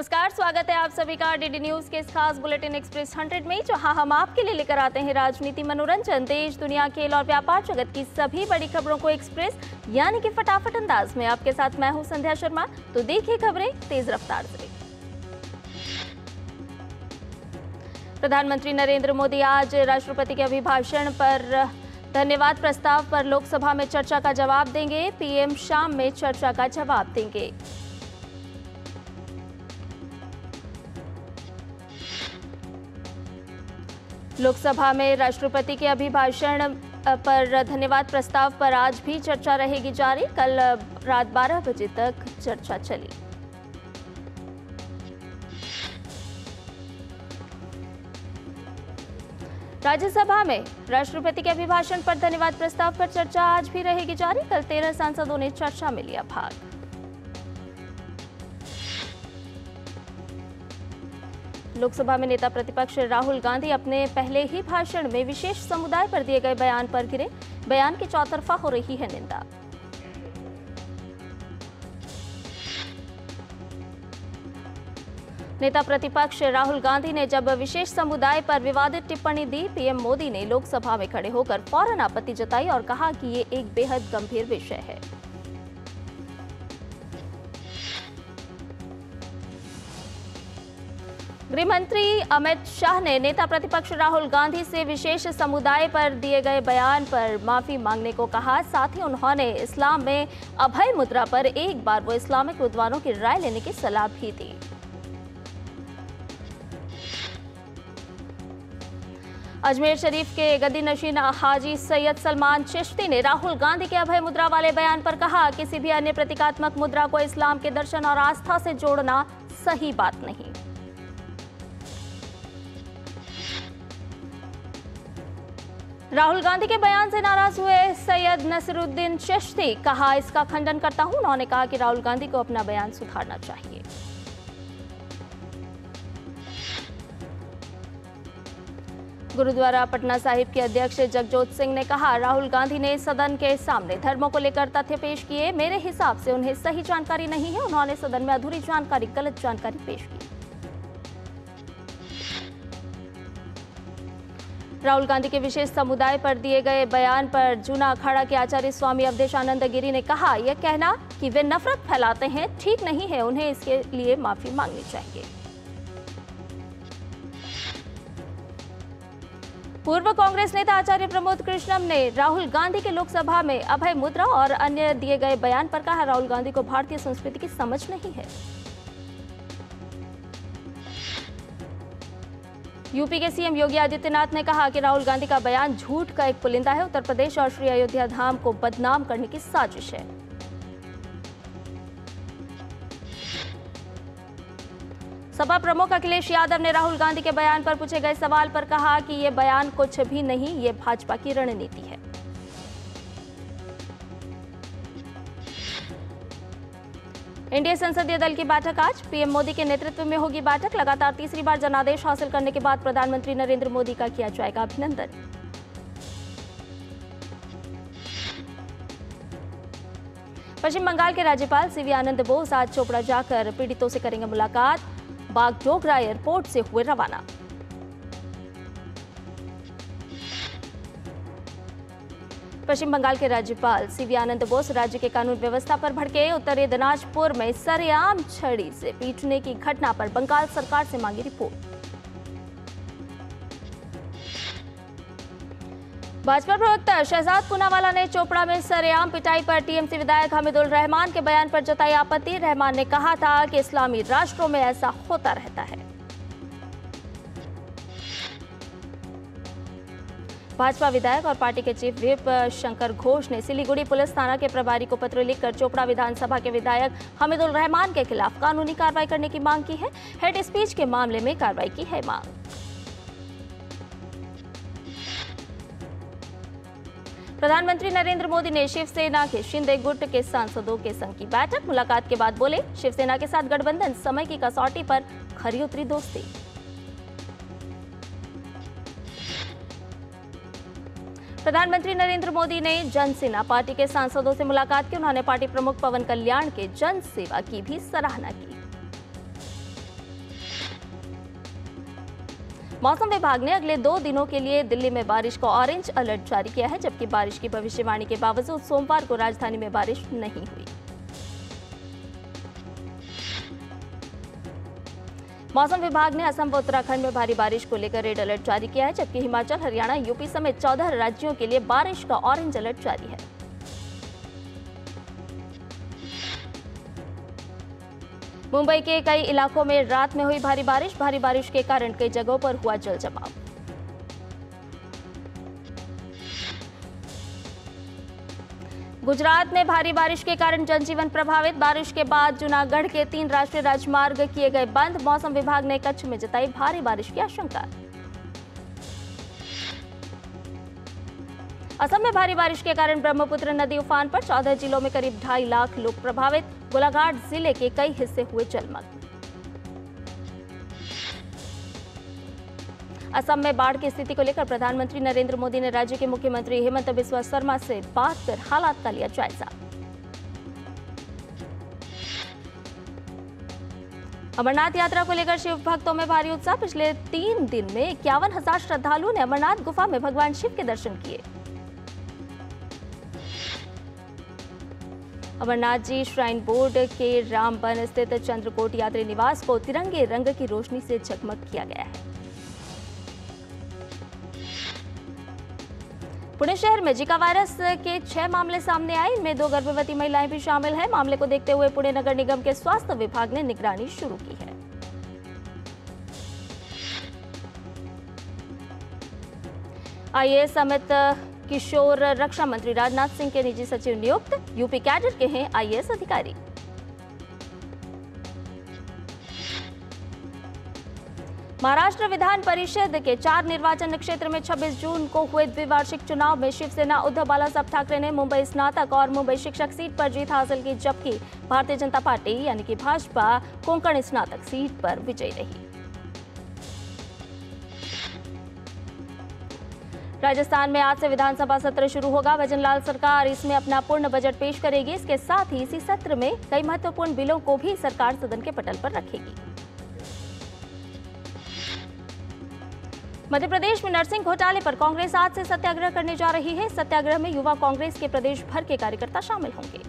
नमस्कार, स्वागत है आप सभी का डीडी न्यूज के इस खास बुलेटिन एक्सप्रेस 100 में, जहां हम आपके लिए लेकर आते हैं राजनीति, मनोरंजन, देश दुनिया, खेल और व्यापार जगत की सभी बड़ी खबरों को एक्सप्रेस यानी कि फटाफट अंदाज में। आपके साथ मैं हूं संध्या शर्मा। तो देखिए खबरें तेज रफ्तार से। प्रधानमंत्री नरेंद्र मोदी आज राष्ट्रपति के अभिभाषण पर धन्यवाद प्रस्ताव पर लोकसभा में चर्चा का जवाब देंगे। पीएम शाम में चर्चा का जवाब देंगे। लोकसभा में राष्ट्रपति के अभिभाषण पर धन्यवाद प्रस्ताव पर आज भी चर्चा रहेगी जारी। कल रात 12 बजे तक चर्चा चली। राज्यसभा में राष्ट्रपति के अभिभाषण पर धन्यवाद प्रस्ताव पर चर्चा आज भी रहेगी जारी। कल 13 सांसदों ने चर्चा में लिया भाग। लोकसभा में नेता प्रतिपक्ष राहुल गांधी अपने पहले ही भाषण में विशेष समुदाय पर दिए गए बयान पर घिरे। बयान की चौतरफा हो रही है निंदा। नेता प्रतिपक्ष राहुल गांधी ने जब विशेष समुदाय पर विवादित टिप्पणी दी, पीएम मोदी ने लोकसभा में खड़े होकर फौरन आपत्ति जताई और कहा कि ये एक बेहद गंभीर विषय है। गृह मंत्री अमित शाह ने नेता प्रतिपक्ष राहुल गांधी से विशेष समुदाय पर दिए गए बयान पर माफी मांगने को कहा। साथ ही उन्होंने इस्लाम में अभय मुद्रा पर एक बार वो इस्लामिक विद्वानों की राय लेने की सलाह भी दी। अजमेर शरीफ के गद्दी नशीन हाजी सैयद सलमान चिश्ती ने राहुल गांधी के अभय मुद्रा वाले बयान पर कहा, किसी भी अन्य प्रतीकात्मक मुद्रा को इस्लाम के दर्शन और आस्था से जोड़ना सही बात नहीं। राहुल गांधी के बयान से नाराज हुए सैयद नसीरुद्दीन चिश्ती, कहा इसका खंडन करता हूं। उन्होंने कहा कि राहुल गांधी को अपना बयान सुधारना चाहिए। गुरुद्वारा पटना साहिब के अध्यक्ष जगजोत सिंह ने कहा, राहुल गांधी ने सदन के सामने धर्मों को लेकर तथ्य पेश किए। मेरे हिसाब से उन्हें सही जानकारी नहीं है। उन्होंने सदन में अधूरी जानकारी, गलत जानकारी पेश की। राहुल गांधी के विशेष समुदाय पर दिए गए बयान पर जूना अखाड़ा के आचार्य स्वामी अवधेशानंद गिरी ने कहा, यह कहना कि वे नफरत फैलाते हैं ठीक नहीं है। उन्हें इसके लिए माफी मांगनी चाहिए। पूर्व कांग्रेस नेता आचार्य प्रमोद कृष्णम ने राहुल गांधी के लोकसभा में अभय मुद्रा और अन्य दिए गए बयान पर कहा, राहुल गांधी को भारतीय संस्कृति की समझ नहीं है। यूपी के सीएम योगी आदित्यनाथ ने कहा कि राहुल गांधी का बयान झूठ का एक पुलिंदा है। उत्तर प्रदेश और श्री अयोध्या धाम को बदनाम करने की साजिश है। सपा प्रमुख अखिलेश यादव ने राहुल गांधी के बयान पर पूछे गए सवाल पर कहा कि यह बयान कुछ भी नहीं, ये भाजपा की रणनीति है। इंडिया संसदीय दल की बैठक आज। पीएम मोदी के नेतृत्व में होगी बैठक। लगातार तीसरी बार जनादेश हासिल करने के बाद प्रधानमंत्री नरेंद्र मोदी का किया जाएगा अभिनंदन। पश्चिम बंगाल के राज्यपाल सीवी आनंद बोस आज चोपड़ा जाकर पीड़ितों से करेंगे मुलाकात। बागडोगरा एयरपोर्ट से हुए रवाना। पश्चिम बंगाल के राज्यपाल सीवी आनंद बोस राज्य के कानून व्यवस्था पर भड़के। उत्तरी दिनाजपुर में सरेआम छड़ी से पीटने की घटना पर बंगाल सरकार से मांगी रिपोर्ट। भाजपा प्रवक्ता शहजाद पूनावाला ने चोपड़ा में सरेआम पिटाई पर टीएमसी विधायक हमीदुल रहमान के बयान पर जताई आपत्ति। रहमान ने कहा था कि इस्लामी राष्ट्रों में ऐसा होता रहता है। भाजपा विधायक और पार्टी के चीफ व्हिप शंकर घोष ने सिलीगुड़ी पुलिस थाना के प्रभारी को पत्र लिखकर चोपड़ा विधानसभा के विधायक हमीदुल रहमान के खिलाफ कानूनी कार्रवाई करने की मांग की है। हेड स्पीच के मामले में कार्रवाई की है मांग। प्रधानमंत्री नरेंद्र मोदी ने शिवसेना के शिंदे गुट के सांसदों के संग की बैठक। मुलाकात के बाद बोले, शिवसेना के साथ गठबंधन समय की कसौटी पर खरी उतरी दोस्ती। प्रधानमंत्री नरेंद्र मोदी ने जनसेना पार्टी के सांसदों से मुलाकात की। उन्होंने पार्टी प्रमुख पवन कल्याण के जन सेवा की भी सराहना की। मौसम विभाग ने अगले 2 दिनों के लिए दिल्ली में बारिश का ऑरेंज अलर्ट जारी किया है, जबकि बारिश की भविष्यवाणी के बावजूद सोमवार को राजधानी में बारिश नहीं हुई। मौसम विभाग ने असम व उत्तराखंड में भारी बारिश को लेकर रेड अलर्ट जारी किया है, जबकि हिमाचल, हरियाणा, यूपी समेत 14 राज्यों के लिए बारिश का ऑरेंज अलर्ट जारी है। मुंबई के कई इलाकों में रात में हुई भारी बारिश के कारण कई जगहों पर हुआ जल जमाव। गुजरात में भारी बारिश के कारण जनजीवन प्रभावित। बारिश के बाद जूनागढ़ के 3 राष्ट्रीय राजमार्ग किए गए बंद। मौसम विभाग ने कच्छ में जताई भारी बारिश की आशंका। असम में भारी बारिश के कारण ब्रह्मपुत्र नदी उफान पर। 14 जिलों में करीब 2.5 लाख लोग प्रभावित। गोलाघाट जिले के कई हिस्से हुए जलमग्न। असम में बाढ़ की स्थिति को लेकर प्रधानमंत्री नरेंद्र मोदी ने राज्य के मुख्यमंत्री हेमंत बिस्वा शर्मा से बात कर हालात का लिया जायजा। अमरनाथ यात्रा को लेकर शिव भक्तों में भारी उत्साह। पिछले 3 दिन में 51,000 श्रद्धालुओं ने अमरनाथ गुफा में भगवान शिव के दर्शन किए। अमरनाथ जी श्राइन बोर्ड के रामबन स्थित चंद्रकोट यात्री निवास को तिरंगे रंग की रोशनी से जगमग किया गया है। पुणे शहर में जिका वायरस के 6 मामले सामने आए। इनमें 2 गर्भवती महिलाएं भी शामिल हैं। मामले को देखते हुए पुणे नगर निगम के स्वास्थ्य विभाग ने निगरानी शुरू की है। आईएएस अमित किशोर रक्षा मंत्री राजनाथ सिंह के निजी सचिव नियुक्त। यूपी कैडर के हैं आईएएस अधिकारी। महाराष्ट्र विधान परिषद के 4 निर्वाचन क्षेत्र में 26 जून को हुए द्विवार्षिक चुनाव में शिवसेना उद्धव बालासाहेब ठाकरे ने मुंबई स्नातक और मुंबई शिक्षक सीट पर जीत हासिल की, जबकि भारतीय जनता पार्टी यानी कि भाजपा कोंकण स्नातक सीट पर विजयी रही। राजस्थान में आज से विधानसभा सत्र शुरू होगा। भजनलाल सरकार इसमें अपना पूर्ण बजट पेश करेगी। इसके साथ ही इसी सत्र में कई महत्वपूर्ण बिलों को भी सरकार सदन के पटल पर रखेगी। मध्य प्रदेश में नर्सिंग घोटाले पर कांग्रेस आज से सत्याग्रह करने जा रही है। सत्याग्रह में युवा कांग्रेस के प्रदेश भर के कार्यकर्ता शामिल होंगे।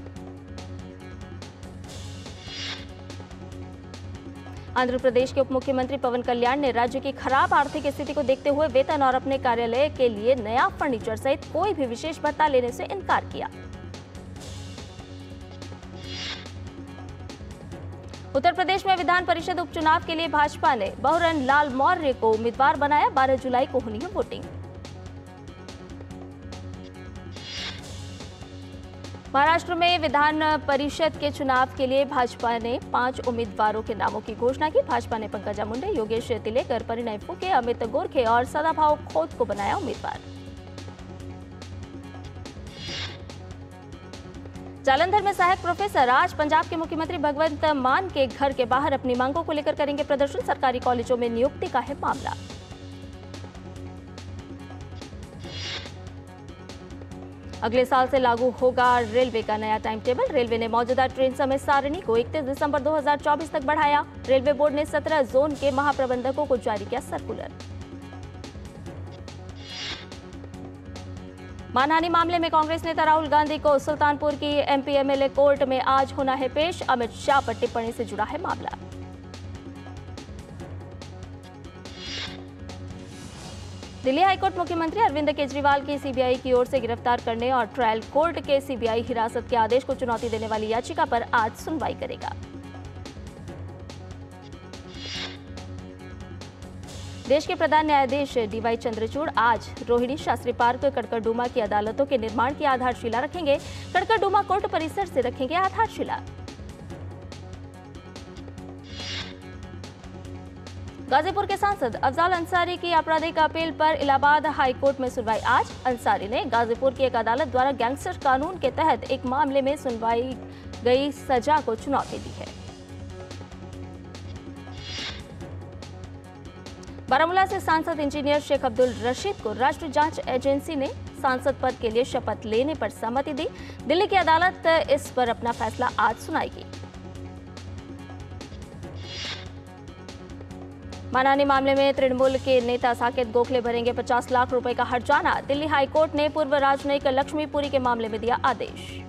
आंध्र प्रदेश के उप मुख्यमंत्री पवन कल्याण ने राज्य की खराब आर्थिक स्थिति को देखते हुए वेतन और अपने कार्यालय के लिए नया फर्नीचर सहित कोई भी विशेष भत्ता लेने से इनकार किया। उत्तर प्रदेश में विधान परिषद उपचुनाव के लिए भाजपा ने बहुरन लाल मौर्य को उम्मीदवार बनाया। 12 जुलाई को होनी है वोटिंग। महाराष्ट्र में विधान परिषद के चुनाव के लिए भाजपा ने 5 उम्मीदवारों के नामों की घोषणा की। भाजपा ने पंकजा मुंडे, योगेश तिलेकर, परिणय फुके, अमित गोरखे और सदाभाऊ खोत को बनाया उम्मीदवार। जालंधर में सहायक प्रोफेसर आज पंजाब के मुख्यमंत्री भगवंत मान के घर के बाहर अपनी मांगों को लेकर करेंगे प्रदर्शन। सरकारी कॉलेजों में नियुक्ति का है मामला। अगले साल से लागू होगा रेलवे का नया टाइम टेबल। रेलवे ने मौजूदा ट्रेन समय सारणी को 31 दिसंबर 2024 तक बढ़ाया। रेलवे बोर्ड ने 17 जोन के महाप्रबंधकों को जारी किया सर्कुलर। मानहानि मामले में कांग्रेस नेता राहुल गांधी को सुल्तानपुर की एमपी एमएलए कोर्ट में आज होना है पेश। अमित शाह पर टिप्पणी से जुड़ा है मामला। दिल्ली हाईकोर्ट मुख्यमंत्री अरविंद केजरीवाल की सीबीआई की ओर से गिरफ्तार करने और ट्रायल कोर्ट के सीबीआई हिरासत के आदेश को चुनौती देने वाली याचिका पर आज सुनवाई करेगा। देश के प्रधान न्यायाधीश डीवाई चंद्रचूड़ आज रोहिणी शास्त्री पार्क कड़कड़डूमा की अदालतों के निर्माण की आधारशिला रखेंगे। कड़कड़डूमा कोर्ट परिसर से रखेंगे आधारशिला। गाजीपुर के सांसद अफजाल अंसारी की आपराधिक अपील पर इलाहाबाद हाईकोर्ट में सुनवाई आज। अंसारी ने गाजीपुर की एक अदालत द्वारा गैंगस्टर कानून के तहत एक मामले में सुनवाई गई सजा को चुनौती दी है। बारामूला से सांसद इंजीनियर शेख अब्दुल रशीद को राष्ट्रीय जांच एजेंसी ने सांसद पद के लिए शपथ लेने पर सहमति दी। दिल्ली की अदालत इस पर अपना फैसला आज सुनाएगी। मानहानि मामले में तृणमूल के नेता साकेत गोखले भरेंगे 50 लाख रुपए का हर्जाना। दिल्ली हाईकोर्ट ने पूर्व राजनयिक लक्ष्मीपुरी के मामले में दिया आदेश।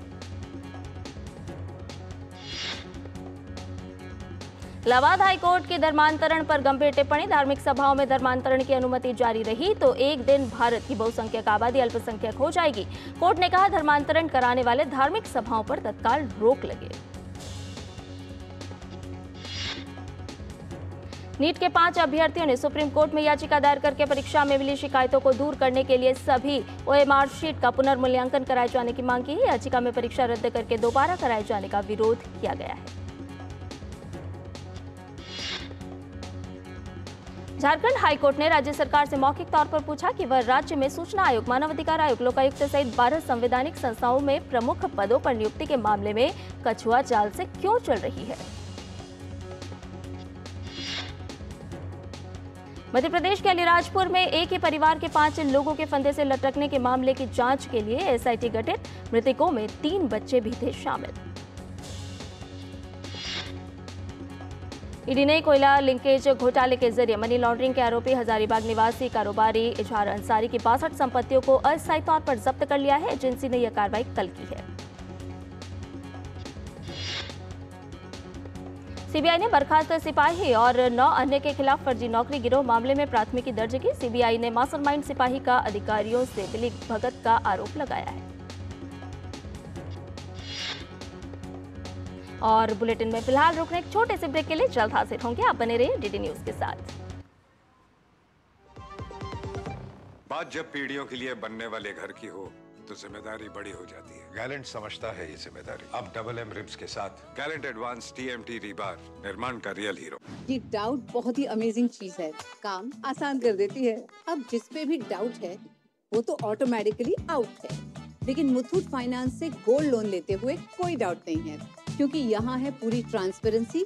इलाहाबाद हाईकोर्ट की धर्मांतरण पर गंभीर टिप्पणी। धार्मिक सभाओं में धर्मांतरण की अनुमति जारी रही तो एक दिन भारत की बहुसंख्यक आबादी अल्पसंख्यक हो जाएगी। कोर्ट ने कहा, धर्मांतरण कराने वाले धार्मिक सभाओं पर तत्काल रोक लगे। नीट के 5 अभ्यर्थियों ने सुप्रीम कोर्ट में याचिका दायर करके परीक्षा में मिली शिकायतों को दूर करने के लिए सभी ओएमआर शीट का पुनर्मूल्यांकन कराए जाने की मांग की है। याचिका में परीक्षा रद्द करके दोबारा कराए जाने का विरोध किया गया है। झारखंड हाईकोर्ट ने राज्य सरकार से मौखिक तौर पर पूछा कि वह राज्य में सूचना आयोग, मानवाधिकार आयोग, लोकायुक्त सहित 12 संवैधानिक संस्थाओं में प्रमुख पदों पर नियुक्ति के मामले में कछुआ चाल से क्यों चल रही है। मध्य प्रदेश के अलीराजपुर में एक ही परिवार के 5 लोगों के फंदे से लटकने के मामले की जांच के लिए एसआईटी गठित। मृतकों में 3 बच्चे भी थे शामिल। ईडी ने कोयला लिंकेज घोटाले के जरिए मनी लॉन्ड्रिंग के आरोपी हजारीबाग निवासी कारोबारी इजहार अंसारी की 62 संपत्तियों को अस्थायी तौर पर जब्त कर लिया है। एजेंसी ने यह कार्रवाई कल की है। सीबीआई ने बर्खास्त सिपाही और 9 अन्य के खिलाफ फर्जी नौकरी गिरोह मामले में प्राथमिकी दर्ज की। सीबीआई ने मास्टरमाइंड सिपाही का अधिकारियों से मिली भगत का आरोप लगाया है। और बुलेटिन में फिलहाल रुकने एक छोटे से ब्रेक के लिए जल्द हाजिर होंगे। आप बने रहिए डीडी न्यूज के साथ। बात जब पीढ़ियों के लिए बनने वाले घर की हो तो जिम्मेदारी बड़ी हो जाती है। गैलेंट समझता है ये जिम्मेदारी। अब डबल एम रिब्स के साथ गैलेंट एडवांस टीएमटी रीबार निर्माण का रियल हीरो। ये डाउट बहुत ही अमेजिंग चीज है, काम आसान कर देती है। अब जिस पे भी डाउट है वो तो ऑटोमेटिकली आउट है। लेकिन मुथूट फाइनेंस से गोल्ड लोन लेते हुए कोई डाउट नहीं है, क्योंकि यहाँ है पूरी ट्रांसपेरेंसी,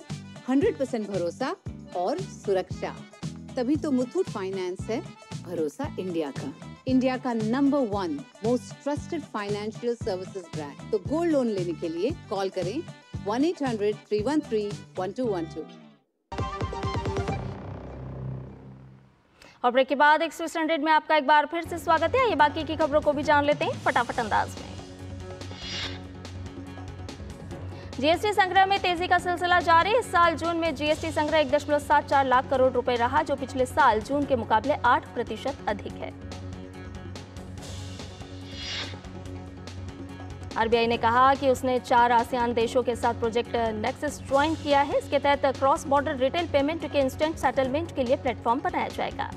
100% भरोसा और सुरक्षा। तभी तो मुथूट फाइनेंस है भरोसा इंडिया का, इंडिया का number 1 most trusted financial services brand. तो गोल्ड लोन लेने के लिए कॉल करें 1-800-313-1212। और ब्रेक के बाद एक्सप्रेस 100 में आपका एक बार फिर से स्वागत है। ये बाकी की खबरों को भी जान लेते हैं फटाफट अंदाज में। जीएसटी संग्रह में तेजी का सिलसिला जारी। इस साल जून में जीएसटी संग्रह 1.74 लाख करोड़ रुपए रहा, जो पिछले साल जून के मुकाबले 8% अधिक है। आरबीआई ने कहा कि उसने 4 आसियान देशों के साथ प्रोजेक्ट नेक्सस ज्वाइन किया है। इसके तहत क्रॉस बॉर्डर रिटेल पेमेंट के इंस्टेंट सेटलमेंट के लिए प्लेटफॉर्म बनाया जाएगा।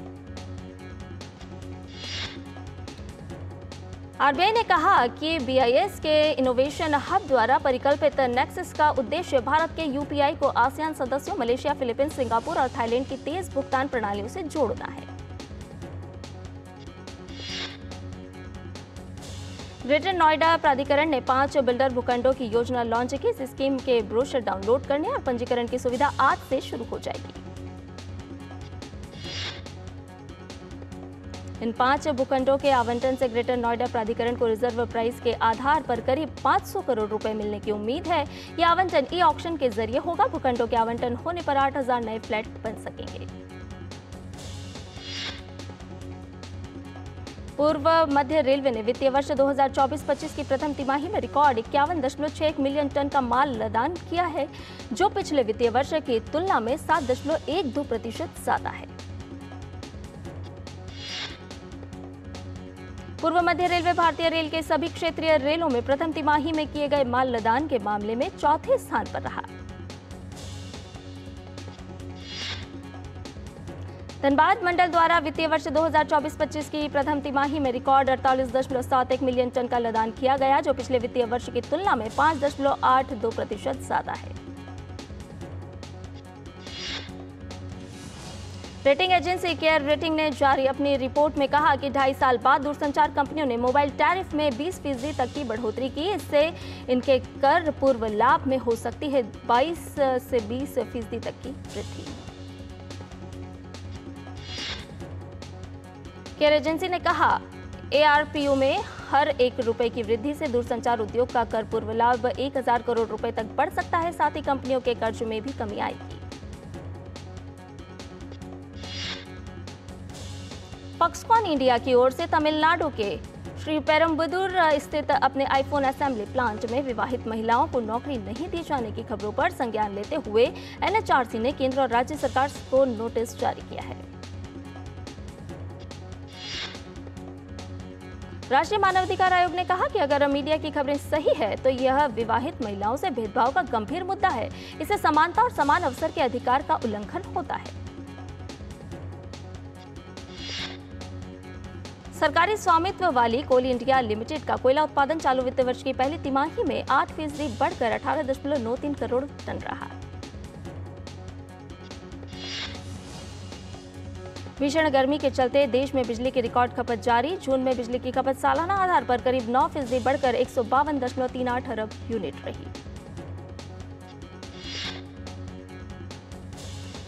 आरबीआई ने कहा कि बीआईएस के इनोवेशन हब द्वारा परिकल्पित नेक्सस का उद्देश्य भारत के यूपीआई को आसियान सदस्यों मलेशिया, फिलीपींस, सिंगापुर और थाईलैंड की तेज भुगतान प्रणालियों से जोड़ना है। ग्रेटर नोएडा प्राधिकरण ने 5 बिल्डर भूखंडों की योजना लॉन्च की। इस स्कीम के ब्रोशर डाउनलोड करने और पंजीकरण की सुविधा आज से शुरू हो जाएगी। इन 5 भूखंडों के आवंटन से ग्रेटर नोएडा प्राधिकरण को रिजर्व प्राइस के आधार पर करीब 500 करोड़ रुपए मिलने की उम्मीद है। यह आवंटन ई ऑक्शन के जरिए होगा। भूखंडों के आवंटन होने पर 8000 नए फ्लैट बन सकेंगे। पूर्व मध्य रेलवे ने वित्तीय वर्ष 2024-25 की प्रथम तिमाही में रिकॉर्ड 51.61 मिलियन टन का माल लदान किया है, जो पिछले वित्तीय वर्ष की तुलना में 7.12% ज्यादा है। पूर्व मध्य रेलवे भारतीय रेल के सभी क्षेत्रीय रेलों में प्रथम तिमाही में किए गए माल लदान के मामले में चौथे स्थान पर रहा। धनबाद मंडल द्वारा वित्तीय वर्ष 2024-25 की प्रथम तिमाही में रिकॉर्ड 48.71 मिलियन टन का लदान किया गया, जो पिछले वित्तीय वर्ष की तुलना में 5.82% ज्यादा है। रेटिंग एजेंसी केयर रेटिंग ने जारी अपनी रिपोर्ट में कहा कि 2.5 साल बाद दूरसंचार कंपनियों ने मोबाइल टैरिफ में 20% तक की बढ़ोतरी की। इससे इनके कर पूर्व लाभ में हो सकती है 22 से 20% तक की वृद्धि। केयर एजेंसी ने कहा, एआरपीयू में हर 1 रुपए की वृद्धि से दूरसंचार उद्योग का कर पूर्व लाभ 1000 करोड़ रुपए तक बढ़ सकता है। साथ ही कंपनियों के कर्ज में भी कमी आएगी। फॉक्सकॉन इंडिया की ओर से तमिलनाडु के श्री पेरम्बदूर स्थित अपने आईफोन असेंबली प्लांट में विवाहित महिलाओं को नौकरी नहीं दिए जाने की खबरों पर संज्ञान लेते हुए एनएचआरसी ने केंद्र और राज्य सरकार को नोटिस जारी किया है। राष्ट्रीय मानवाधिकार आयोग ने कहा कि अगर मीडिया की खबरें सही है तो यह विवाहित महिलाओं से भेदभाव का गंभीर मुद्दा है। इससे समानता और समान अवसर के अधिकार का उल्लंघन होता है। सरकारी स्वामित्व वाली कोल इंडिया लिमिटेड का कोयला उत्पादन चालू वित्त वर्ष की पहली तिमाही में 8% बढ़कर 18.93 करोड़ टन रहा। भीषण गर्मी के चलते देश में बिजली की रिकॉर्ड खपत जारी। जून में बिजली की खपत सालाना आधार पर करीब 9% बढ़कर 152.38 अरब यूनिट रही।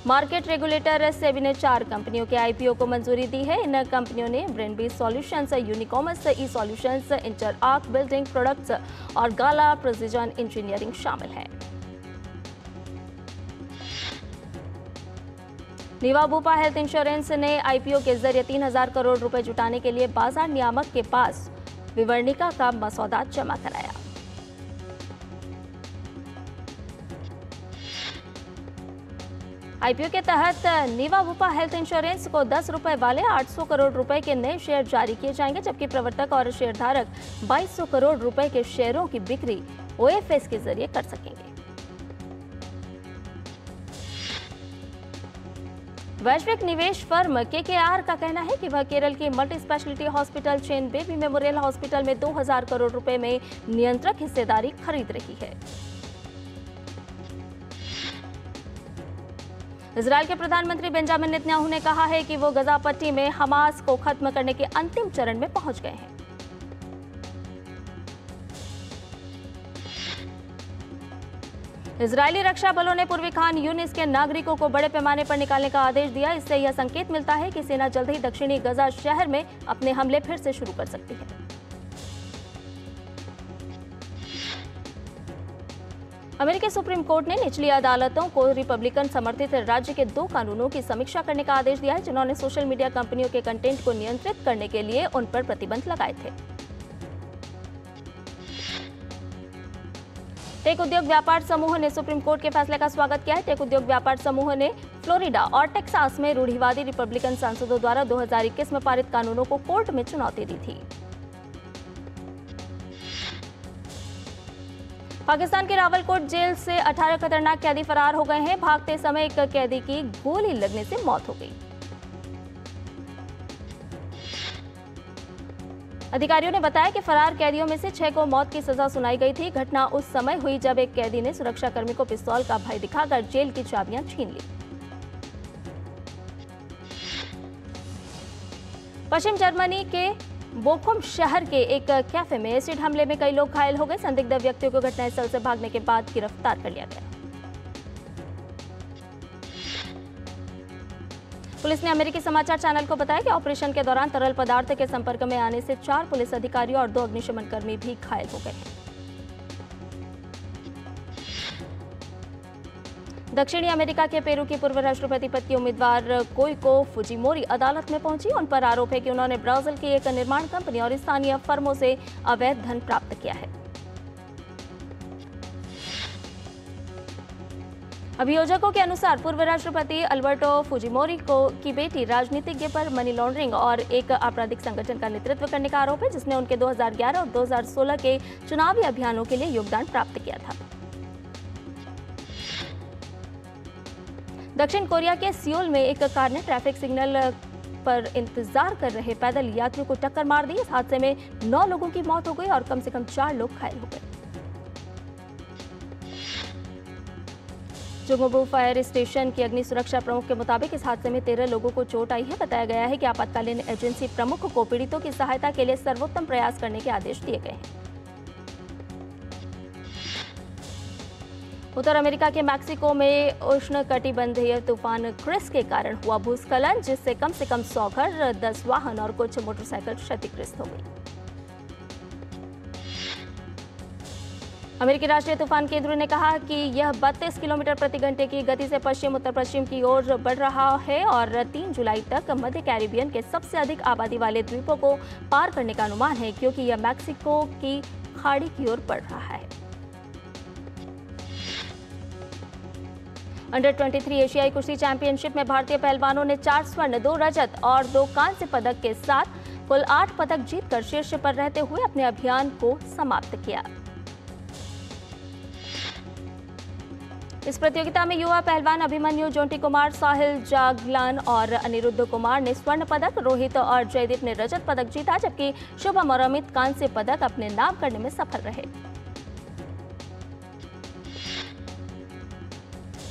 मार्केट रेगुलेटर सेबी ने 4 कंपनियों के आईपीओ को मंजूरी दी है। इन कंपनियों ने Brainbees solutions, Unicommerce e solutions, Interarch building products और गाला प्रिसिजन इंजीनियरिंग शामिल है। नीवा बुपा हेल्थ इंश्योरेंस ने आईपीओ के जरिए 3000 करोड़ रुपए जुटाने के लिए बाजार नियामक के पास विवरणिका का मसौदा जमा कराया। आईपीओ के तहत नीवा बुपा हेल्थ इंश्योरेंस को 10 रुपए वाले 800 करोड़ रुपए के नए शेयर जारी किए जाएंगे, जबकि प्रवर्तक और शेयरधारक 2200 करोड़ रुपए के शेयरों की बिक्री ओएफएस के जरिए कर सकेंगे। वैश्विक निवेश फर्म केकेआर का कहना है कि वह केरल की multi speciality hospital chain baby memorial hospital में 2000 करोड़ रुपए में नियंत्रक हिस्सेदारी खरीद रही है। इजरायल के प्रधानमंत्री बेंजामिन नेतन्याहू ने कहा है कि वो गजा पट्टी में हमास को खत्म करने के अंतिम चरण में पहुंच गए हैं। इजरायली रक्षा बलों ने पूर्वी खान यूनिस के नागरिकों को बड़े पैमाने पर निकालने का आदेश दिया। इससे यह संकेत मिलता है कि सेना जल्द ही दक्षिणी गजा शहर में अपने हमले फिर से शुरू कर सकती है। अमेरिकी सुप्रीम कोर्ट ने निचली अदालतों को रिपब्लिकन समर्थित राज्य के 2 कानूनों की समीक्षा करने का आदेश दिया है, जिन्होंने सोशल मीडिया कंपनियों के कंटेंट को नियंत्रित करने के लिए उन पर प्रतिबंध लगाए थे। टेक उद्योग व्यापार समूह ने सुप्रीम कोर्ट के फैसले का स्वागत किया है। टेक उद्योग व्यापार समूह ने फ्लोरिडा और टेक्सास में रूढ़िवादी रिपब्लिकन सांसदों द्वारा 2021 में पारित कानूनों को कोर्ट में चुनौती दी थी। पाकिस्तान के रावलकोट जेल से 18 खतरनाक कैदी फरार हो गए हैं। भागते समय एक कैदी की गोली लगने से मौत हो गई। अधिकारियों ने बताया कि फरार कैदियों में से 6 को मौत की सजा सुनाई गई थी। घटना उस समय हुई जब एक कैदी ने सुरक्षाकर्मी को पिस्तौल का भय दिखाकर जेल की चाबियां छीन ली। पश्चिम जर्मनी के बोखुम शहर के एक कैफे में एसिड हमले में कई लोग घायल हो गए। संदिग्ध व्यक्तियों को घटनास्थल से भागने के बाद गिरफ्तार कर लिया गया। पुलिस ने अमेरिकी समाचार चैनल को बताया कि ऑपरेशन के दौरान तरल पदार्थ के संपर्क में आने से 4 पुलिस अधिकारियों और 2 अग्निशमन कर्मी भी घायल हो गए हैं। दक्षिणी अमेरिका के पेरू की पूर्व राष्ट्रपति पद की उम्मीदवार कोइको फुजिमोरी अदालत में पहुंची। उन पर आरोप है कि उन्होंने ब्राजील की एक निर्माण कंपनी और स्थानीय फर्मों से अवैध धन प्राप्त किया है। अभियोजकों के अनुसार पूर्व राष्ट्रपति अल्बर्टो फुजिमोरी की बेटी राजनीतिज्ञ पर मनी लॉन्ड्रिंग और एक आपराधिक संगठन का नेतृत्व करने का आरोप है, जिसने उनके 2011 और 2016 के चुनावी अभियानों के लिए योगदान प्राप्त किया था। दक्षिण कोरिया के सियोल में एक कार ने ट्रैफिक सिग्नल पर इंतजार कर रहे पैदल यात्रियों को टक्कर मार दी। इस हादसे में 9 लोगों की मौत हो गई और कम से कम 4 लोग घायल हो गए। जुगमुबू फायर स्टेशन की अग्नि सुरक्षा प्रमुख के मुताबिक इस हादसे में 13 लोगों को चोट आई है। बताया गया है कि आपातकालीन एजेंसी प्रमुख को पीड़ितों की सहायता के लिए सर्वोत्तम प्रयास करने के आदेश दिए गए हैं। उत्तर अमेरिका के मैक्सिको में उष्णकटिबंधीय तूफान क्रिस के कारण हुआ भूस्खलन, जिससे कम से कम 100 घर, 10 वाहन और कुछ मोटरसाइकिल क्षतिग्रस्त हो गई। अमेरिकी राष्ट्रीय तूफान केंद्र ने कहा कि यह 32 किलोमीटर प्रति घंटे की गति से पश्चिम उत्तर पश्चिम की ओर बढ़ रहा है और 3 जुलाई तक मध्य कैरिबियन के सबसे अधिक आबादी वाले द्वीपों को पार करने का अनुमान है, क्योंकि यह मैक्सिको की खाड़ी की ओर बढ़ रहा है। अंडर 23 एशियाई कुश्ती चैंपियनशिप में भारतीय पहलवानों ने 4 स्वर्ण, 2 रजत और 2 कांस्य पदक के साथ कुल 8 पदक जीतकर शीर्ष पर रहते हुए अपने अभियान को समाप्त किया। इस प्रतियोगिता में युवा पहलवान अभिमन्यु, जोंटी कुमार, साहिल जागलान और अनिरुद्ध कुमार ने स्वर्ण पदक, रोहित और जयदीप ने रजत पदक जीता, जबकि शुभम और अमित कांस्य पदक अपने नाम करने में सफल रहे।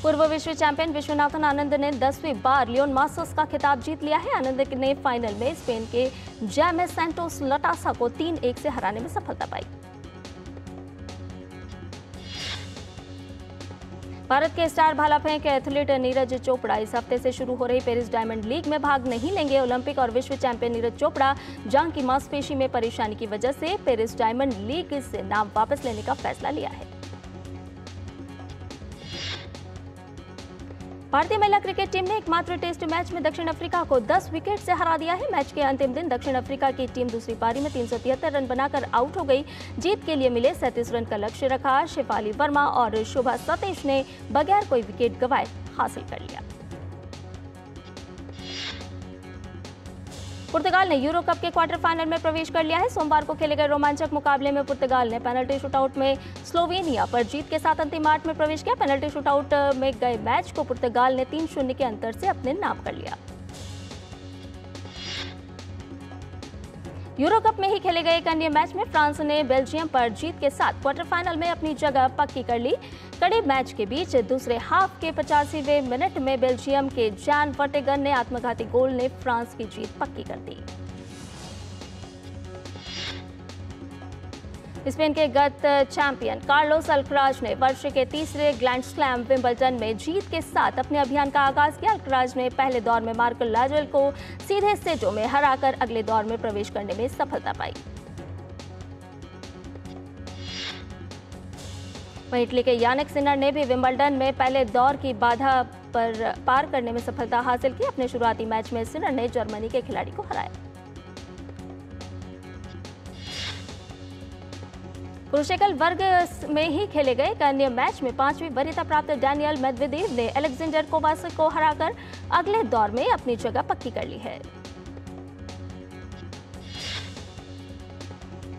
पूर्व विश्व चैंपियन विश्वनाथन आनंद ने 10वीं बार लियोन मास्टर्स का खिताब जीत लिया है। आनंद ने फाइनल में स्पेन के जैमे सैंटोस लटासा को 3-1 से हराने में सफलता पाई। भारत के स्टार भाला फेंक एथलीट नीरज चोपड़ा इस हफ्ते से शुरू हो रही पेरिस डायमंड लीग में भाग नहीं लेंगे। ओलंपिक और विश्व चैंपियन नीरज चोपड़ा जांघ की मांसपेशी में परेशानी की वजह से पेरिस डायमंड लीग से नाम वापस लेने का फैसला लिया है। भारतीय महिला क्रिकेट टीम ने एकमात्र टेस्ट मैच में दक्षिण अफ्रीका को 10 विकेट से हरा दिया है। मैच के अंतिम दिन दक्षिण अफ्रीका की टीम दूसरी पारी में 373 रन बनाकर आउट हो गई। जीत के लिए मिले 37 रन का लक्ष्य रखा। शेफाली वर्मा और शुभा सतीश ने बगैर कोई विकेट गंवाए हासिल कर लिया। पुर्तगाल ने यूरो कप के क्वार्टर फाइनल में प्रवेश कर लिया है। सोमवार को खेले गए रोमांचक मुकाबले में पुर्तगाल ने पेनल्टी शूटआउट में स्लोवेनिया पर जीत के साथ अंतिम 8 में प्रवेश किया। पेनल्टी शूटआउट में गए मैच को पुर्तगाल ने 3-0 के अंतर से अपने नाम कर लिया। यूरो कप में ही खेले गए एक अन्य मैच में फ्रांस ने बेल्जियम पर जीत के साथ क्वार्टर फाइनल में अपनी जगह पक्की कर ली। कड़े मैच के बीच दूसरे हाफ के 85वें मिनट में बेल्जियम के जैन वर्टेगन ने आत्मघाती गोल ने फ्रांस की जीत पक्की कर दी। स्पेन के गत चैंपियन कार्लोस अल्कराज ने वर्ष के तीसरे ग्रैंड स्लैम विंबलडन में जीत के साथ अपने अभियान का आगाज किया। अल्कराज ने पहले दौर में मार्को लाजल को सीधे सेटों में हराकर अगले दौर में प्रवेश करने में सफलता पाई। वहीं इटली के यानिक सिनर ने भी विंबलडन में पहले दौर की बाधा पर पार करने में सफलता हासिल की। अपने शुरुआती मैच में सिनर ने जर्मनी के खिलाड़ी को हराया। पुरुष एकल वर्ग में ही खेले गए एक अन्य मैच में 5वीं वरीयता प्राप्त डैनियल मेदवेदेव ने अलेक्जेंडर कोवासिक को हराकर अगले दौर में अपनी जगह पक्की कर ली है।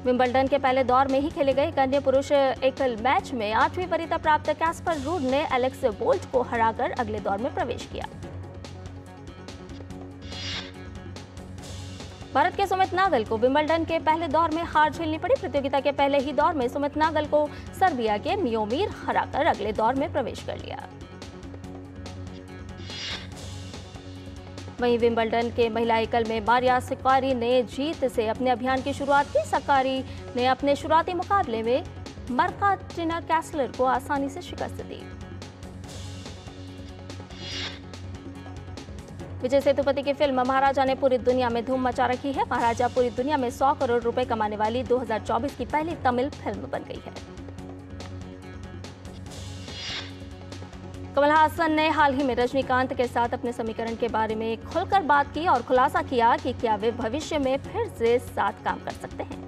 विंबलडन के पहले दौर में ही खेले गए एक अन्य पुरुष एकल मैच में 8वीं वरीयता प्राप्त कैस्पर रूड ने एलेक्स बोल्ट को हराकर अगले दौर में प्रवेश किया। भारत के सुमित नागल को विंबलडन के पहले दौर में हार झेलनी पड़ी। प्रतियोगिता के पहले ही दौर में सुमित नागल को सर्बिया के मियोमिर हराकर अगले दौर में प्रवेश कर लिया। वहीं विंबलडन के महिला एकल में मारिया सक्कारी ने जीत से अपने अभियान की शुरुआत की। सक्कारी ने अपने शुरुआती मुकाबले में मर्काटिना कैसलर को आसानी से शिकस्त दी। विजय सेतुपति की फिल्म महाराजा ने पूरी दुनिया में धूम मचा रखी है। महाराजा पूरी दुनिया में 100 करोड़ रुपए कमाने वाली 2024 की पहली तमिल फिल्म बन गई है। कमल हासन ने हाल ही में रजनीकांत के साथ अपने समीकरण के बारे में खुलकर बात की और खुलासा किया कि क्या वे भविष्य में फिर से साथ काम कर सकते हैं।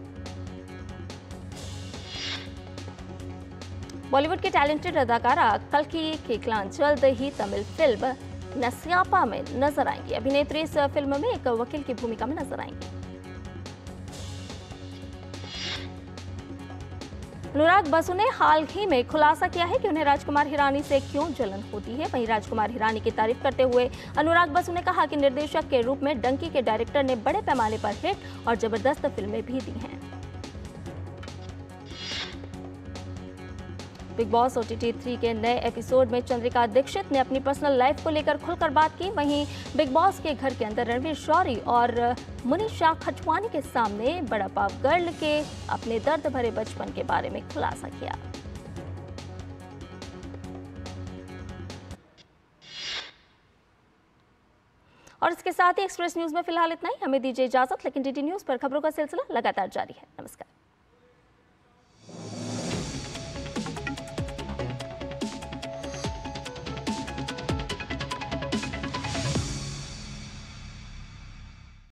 बॉलीवुड की टैलेंटेड अदाकारा कल्की केकलान जल्द ही तमिल फिल्म नसियापा में नजर आएंगी। अभिनेत्री इस फिल्म में एक वकील की भूमिका में नजर आएंगी। अनुराग बसु ने हाल ही में खुलासा किया है कि उन्हें राजकुमार हिरानी से क्यों जलन होती है। वहीं राजकुमार हिरानी की तारीफ करते हुए अनुराग बसु ने कहा कि निर्देशक के रूप में डंकी के डायरेक्टर ने बड़े पैमाने पर हिट और जबरदस्त फिल्में भी दी हैं। बिग बॉस OTT 3 के नए एपिसोड में चंद्रिका दीक्षित ने अपनी पर्सनल लाइफ को लेकर खुलकर बात की। वहीं बिग बॉस के घर के अंदर रणवीर शौरी और मुनीषा खटवानी के सामने बड़ा पाव गर्ल के अपने दर्द भरे बचपन के बारे में खुलासा किया। और इसके साथ ही एक्सप्रेस न्यूज में फिलहाल इतना ही। हमें दीजिए इजाजत, लेकिन DD न्यूज पर खबरों का सिलसिला लगातार जारी है। नमस्कार।